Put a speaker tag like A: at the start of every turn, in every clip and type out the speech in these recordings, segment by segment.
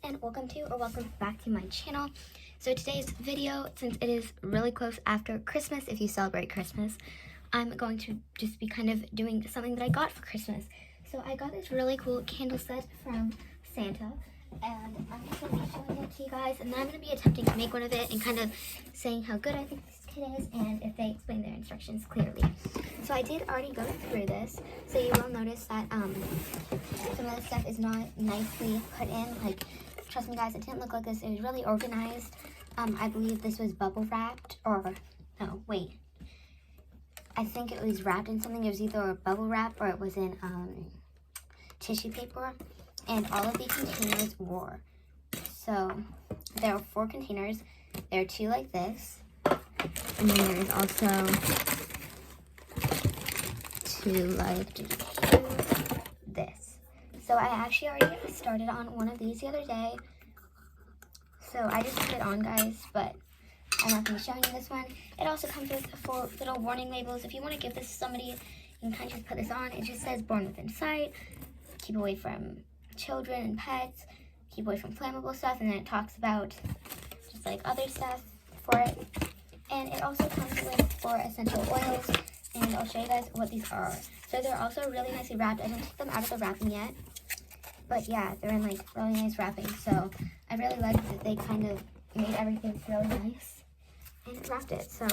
A: and welcome back to my channel. So today's video, since it is really close after Christmas, if you celebrate Christmas, I'm going to just be kind of doing something that I got for Christmas. So I got this really cool candle set from Santa, and I'm just going to be showing it to you guys, and then I'm going to be attempting to make one of it and kind of saying how good I think this kit is and if they explain their instructions clearly. So I did already go through this, so you will notice that some of the stuff is not nicely put in. Like, trust me guys, it didn't look like this. It was really organized. I believe this was bubble wrapped, or no, wait. I think it was wrapped in something. It was either a bubble wrap or it was in tissue paper. And all of the containers were. So there are 4 containers. There are 2 like this. And then there is also 2 like this. So I actually already started on one of these the other day. So I just put it on, guys, but I'm not going to be showing you this one. It also comes with 4 little warning labels. If you want to give this to somebody, you can kind of just put this on. It just says born within sight, keep away from children and pets, keep away from flammable stuff, and then it talks about just like other stuff for it. And it also comes with 4 essential oils, and I'll show you guys what these are. So they're also really nicely wrapped. I didn't take them out of the wrapping yet, but yeah, they're in like really nice wrapping. So I really like that they kind of made everything really nice and wrapped it. So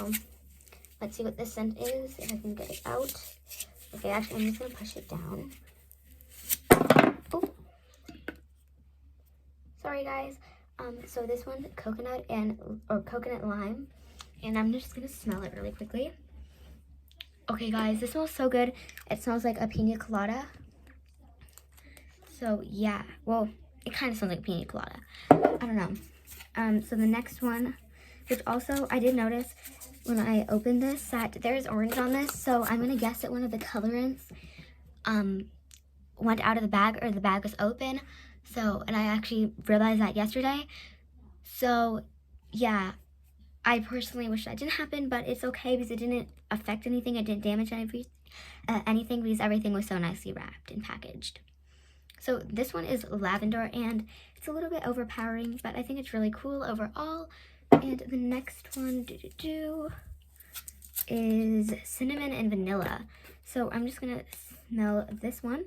A: let's see what this scent is, if I can get it out. Okay, actually I'm just gonna push it down. Oh, sorry guys. So this one's coconut or coconut lime, and I'm just gonna smell it really quickly. Okay guys, this smells so good. It smells like a pina colada. So yeah, well, it kind of smells like a pina colada. I don't know. So the next one, which also I did notice when I opened this that there's orange on this, so I'm gonna guess that one of the colorants went out of the bag, or the bag was open. So, and I actually realized that yesterday. So yeah, I personally wish that didn't happen, but it's okay because it didn't affect anything. It didn't damage anything because everything was so nicely wrapped and packaged. So this one is lavender, and it's a little bit overpowering, but I think it's really cool overall. And the next one is cinnamon and vanilla. So I'm just gonna smell this one.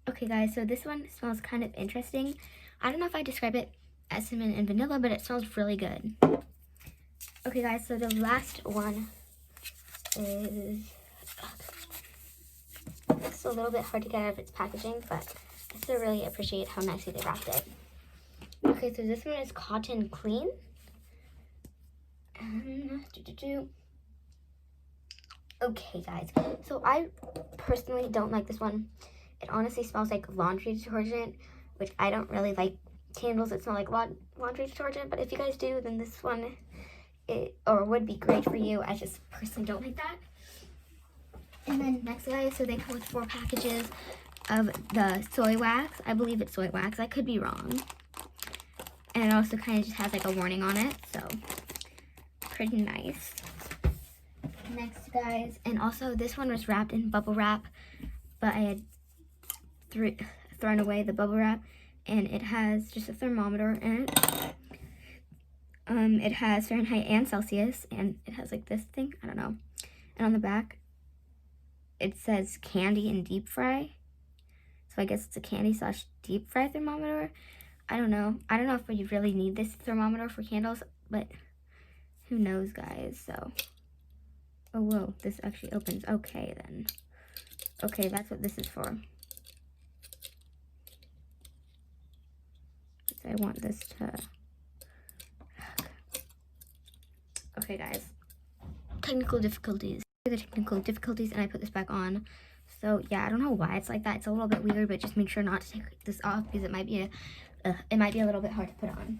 A: Okay guys, so this one smells kind of interesting. I don't know if I describe it as cinnamon and vanilla, but it smells really good. Okay guys, so the last one is, it's a little bit hard to get out of its packaging, but I still really appreciate how nicely they wrapped it. Okay, so this one is Cotton Clean. Okay guys, so I personally don't like this one. It honestly smells like laundry detergent, which I don't really like candles that smell like laundry detergent, but if you guys do, then this one would be great for you. I just personally don't like that. And then next guys, so they come with 4 packages of the soy wax. I believe it's soy wax. I could be wrong. And it also kind of just has like a warning on it, so pretty nice. Next guys, and also this one was wrapped in bubble wrap, but I had thrown away the bubble wrap, and it has just a thermometer in it. It has Fahrenheit and Celsius, and it has like this thing, I don't know. And on the back, it says candy and deep fry. So I guess it's a candy / deep fry thermometer. I don't know. I don't know if we really need this thermometer for candles, but who knows, guys. So, oh whoa, this actually opens. Okay then. Okay, that's what this is for. So I want this to. Okay, guys. Technical difficulties. The technical difficulties, and I put this back on. So yeah, I don't know why it's like that. It's a little bit weird, but just make sure not to take this off because it might be a little bit hard to put on.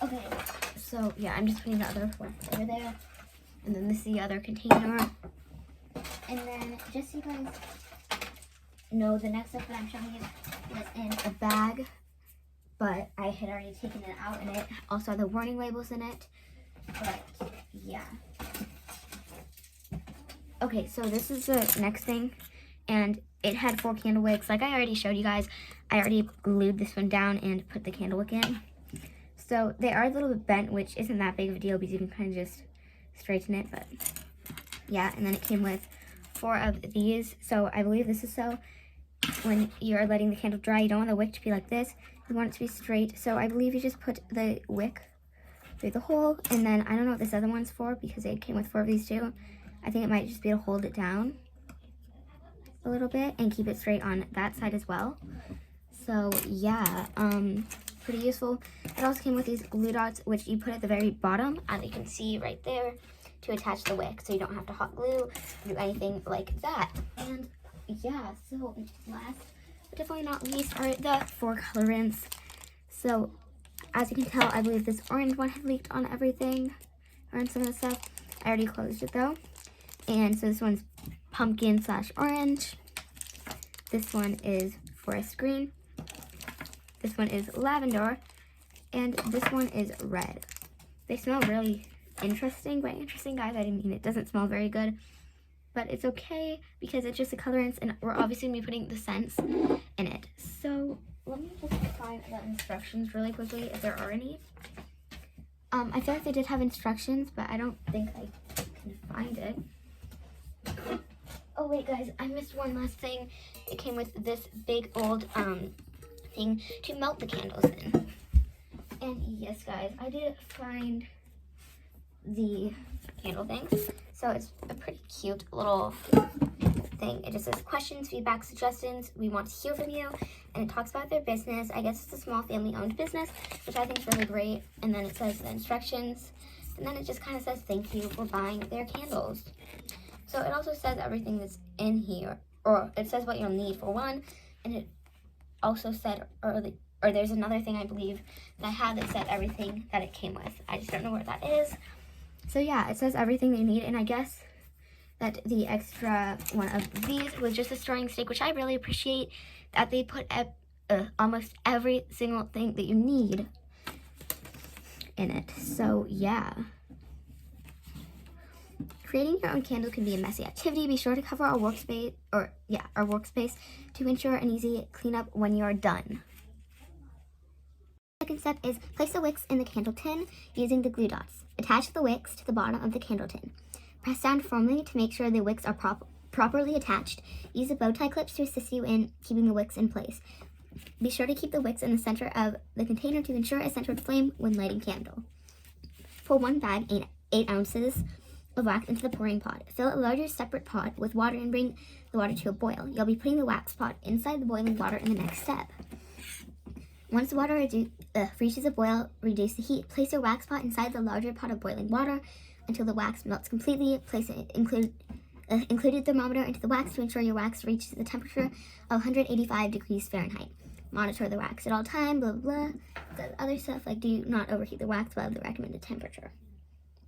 A: Okay, so yeah, I'm just putting the other one over there, and then this is the other container. And then just so you guys know, the next stuff that I'm showing you was in a bag, but I had already taken it out, and it also had the warning labels in it. But yeah. Okay, so this is the next thing, and it had 4 candle wicks. Like I already showed you guys, I already glued this one down and put the candle wick in. So they are a little bit bent, which isn't that big of a deal because you can kind of just straighten it, but yeah. And then it came with 4 of these. So I believe this is so when you're letting the candle dry, you don't want the wick to be like this. You want it to be straight. So I believe you just put the wick through the hole, and then I don't know what this other one's for because it came with 4 of these too. I think it might just be to hold it down a little bit and keep it straight on that side as well. So yeah, pretty useful. It also came with these glue dots, which you put at the very bottom, as you can see right there, to attach the wick, so you don't have to hot glue, do anything like that. And yeah, so last but definitely not least are the 4 colorants. So as you can tell, I believe this orange one had leaked on everything, or on some of the stuff. I already closed it though. And so this one's pumpkin / orange. This one is forest green. This one is lavender. And this one is red. They smell really interesting. By interesting, guys, I mean it doesn't smell very good. But it's okay because it's just the colorants, and we're obviously going to be putting the scents in it. So let me just find the instructions really quickly, if there are any. I feel like they did have instructions, but I don't think I can find it. Oh wait, guys, I missed one last thing. It came with this big old thing to melt the candles in. And yes, guys, I did find the candle things. So it's a pretty cute little thing. It just says questions, feedback, suggestions. We want to hear from you. And it talks about their business. I guess it's a small family-owned business, which I think is really great. And then it says the instructions. And then it just kind of says thank you for buying their candles. So it also says everything that's in here. Or it says what you'll need for one. And it also said, or there's another thing I believe that I have that said everything that it came with. I just don't know where that is. So yeah, it says everything that you need, and I guess that the extra one of these was just a stirring stick, which I really appreciate that they put almost every single thing that you need in it. So yeah. Creating your own candle can be a messy activity. Be sure to cover our workspace to ensure an easy cleanup when you're done. Second step is place the wicks in the candle tin using the glue dots. Attach the wicks to the bottom of the candle tin. Press down firmly to make sure the wicks are properly attached. Use the bow tie clips to assist you in keeping the wicks in place. Be sure to keep the wicks in the center of the container to ensure a centered flame when lighting candle. Pour 1 bag, 8 ounces of wax into the pouring pot. Fill a larger separate pot with water and bring the water to a boil. You'll be putting the wax pot inside the boiling water in the next step. Once the water reaches a boil, reduce the heat. Place your wax pot inside the larger pot of boiling water until the wax melts completely. Place an included thermometer into the wax to ensure your wax reaches the temperature of 185 degrees Fahrenheit. Monitor the wax at all time, blah, blah, blah. The other stuff, like do not overheat the wax above the recommended temperature.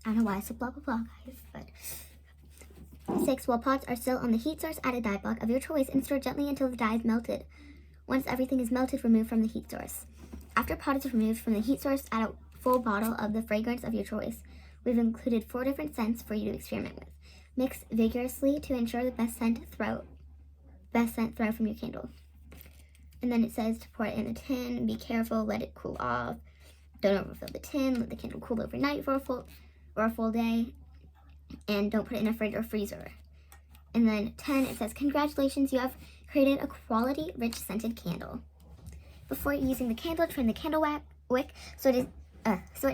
A: I don't know why I said blah, blah, blah, guys, but 6. While pots are still on the heat source, add a dye block of your choice and stir gently until the dye is melted. Once everything is melted, remove from the heat source. After pot is removed from the heat source, add a full bottle of the fragrance of your choice. We've included 4 different scents for you to experiment with. Mix vigorously to ensure the best scent throw from your candle. And then it says to pour it in a tin. Be careful, let it cool off. Don't overfill the tin. Let the candle cool overnight for a full day. And don't put it in a fridge or freezer. And then 10, it says, congratulations, you have created a quality, rich scented candle. Before using the candle, trim the candle wick so it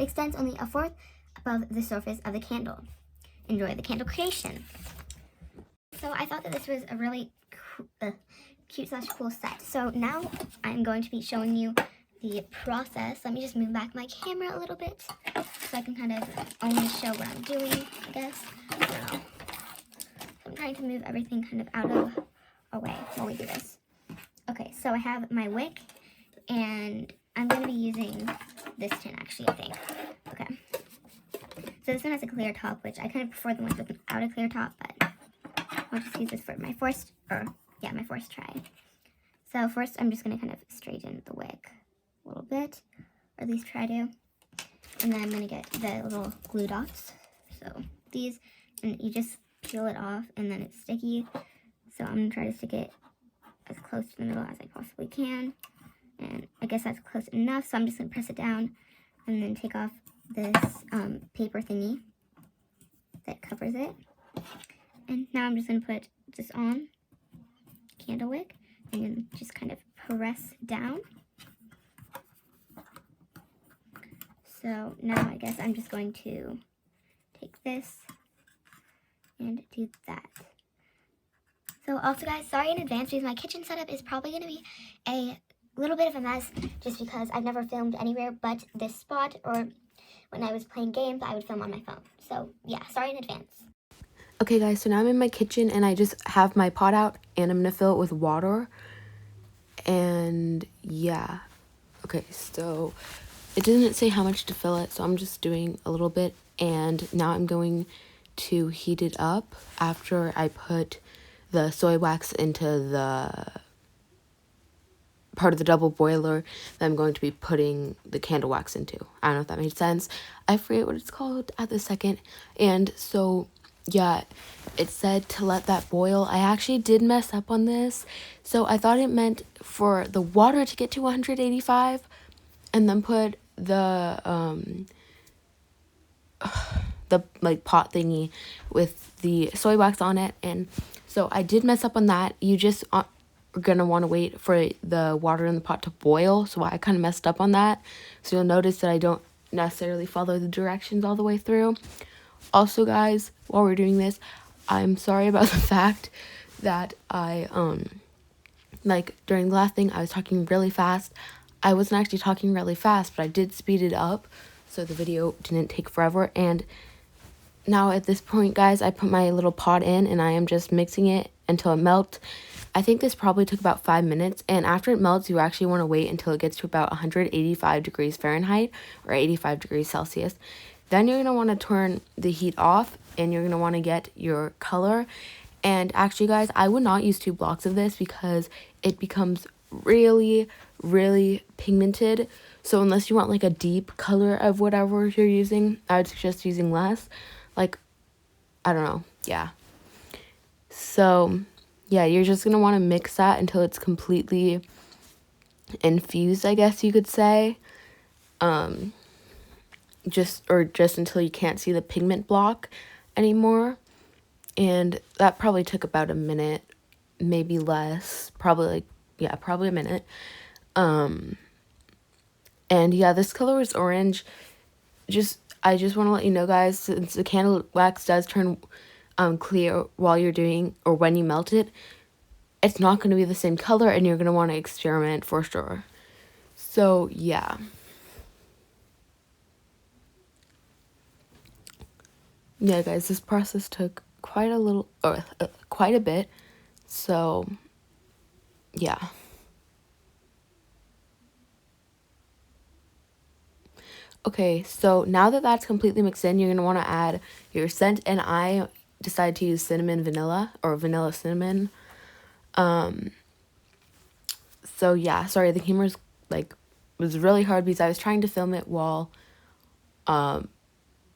A: extends only 1/4 above the surface of the candle. Enjoy the candle creation. So I thought that this was a really cute / cool set. So now I'm going to be showing you the process. Let me just move back my camera a little bit so I can kind of only show what I'm doing, I guess. I don't know. So I'm trying to move everything kind of out of away while we do this. Okay, so I have my wick, and I'm going to be using this tin actually, I think. Okay. So this one has a clear top, which I kind of prefer the ones without a clear top, but I'll just use this for my first try. So first I'm just going to kind of straighten the wick a little bit, or at least try to. And then I'm going to get the little glue dots. So these, and you just peel it off, and then it's sticky. So I'm going to try to stick it as close to the middle as I possibly can. And I guess that's close enough, so I'm just going to press it down and then take off this paper thingy that covers it. And now I'm just going to put this on, candle wick, and then just kind of press down. So now I guess I'm just going to take this and do that. So also guys, sorry in advance because my kitchen setup is probably going to be a little bit of a mess just because I've never filmed anywhere but this spot, or when I was playing games I would film on my phone. So yeah, sorry in advance.
B: Okay guys, so now I'm in my kitchen and I just have my pot out and I'm going to fill it with water. And yeah, okay, so it doesn't say how much to fill it, so I'm just doing a little bit. And now I'm going to heat it up after I put the soy wax into the part of the double boiler that I'm going to be putting the candle wax into. I don't know if that made sense. I forget what it's called at the second. And so yeah, it said to let that boil. I actually did mess up on this. So I thought it meant for the water to get to 185 and then put the like pot thingy with the soy wax on it. And so I did mess up on that. You just are gonna want to wait for the water in the pot to boil. So I kind of messed up on that. So you'll notice that I don't necessarily follow the directions all the way through. Also guys, while we're doing this, I'm sorry about the fact that I like during the last thing I was talking really fast. I wasn't actually talking really fast, but I did speed it up so the video didn't take forever. And now at this point guys, I put my little pot in and I am just mixing it until it melts. I think this probably took about 5 minutes, and after it melts you actually want to wait until it gets to about 185 degrees Fahrenheit or 85 degrees Celsius. Then you're going to want to turn the heat off and you're going to want to get your color. And actually guys, I would not use 2 blocks of this because it becomes really pigmented. So unless you want like a deep color of whatever you're using, I would suggest using less. Like, I don't know. Yeah. So yeah, you're just going to want to mix that until it's completely infused, I guess you could say. Just until you can't see the pigment block anymore. And that probably took about a minute, maybe less, probably a minute. And yeah, this color is orange. I just want to let you know guys, since the candle wax does turn clear while you're doing, or when you melt it, it's not going to be the same color and you're going to want to experiment for sure. So yeah. Yeah guys, this process took quite a bit. So yeah. Okay, so now that that's completely mixed in, you're going to want to add your scent, and I decided to use cinnamon vanilla, or vanilla cinnamon. So yeah, sorry, the camera's like, was really hard because I was trying to film it while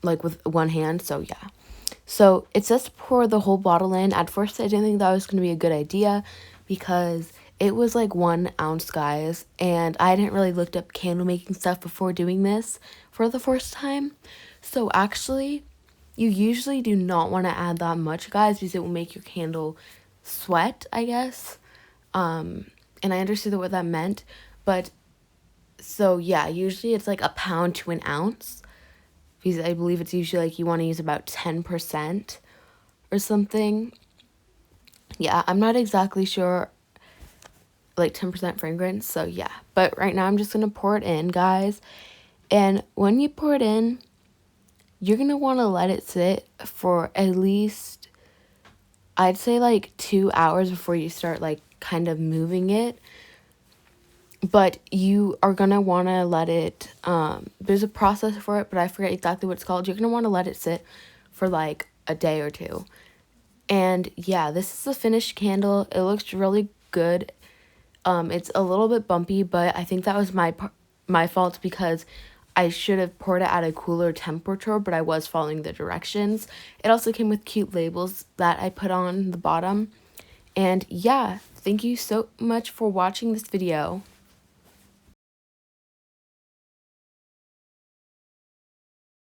B: like with one hand. So yeah, so it says to pour the whole bottle in. At first I didn't think that was going to be a good idea because it was like 1 ounce guys, and I hadn't really looked up candle making stuff before doing this for the first time. So actually you usually do not want to add that much guys because it will make your candle sweat, I guess. And I understood what that meant, but so yeah, usually it's like a pound to 1 ounce, because I believe it's usually like you want to use about 10% or something. Yeah, I'm not exactly sure, like 10% fragrance, so yeah. But right now I'm just going to pour it in, guys. And when you pour it in, you're going to want to let it sit for at least, I'd say like 2 hours before you start like kind of moving it. But you are going to want to let it, there's a process for it, but I forget exactly what it's called. You're going to want to let it sit for like a day or 2. And yeah, this is the finished candle. It looks really good. It's a little bit bumpy, but I think that was my fault because I should have poured it at a cooler temperature, but I was following the directions. It also came with cute labels that I put on the bottom. And yeah, thank you so much for watching this video.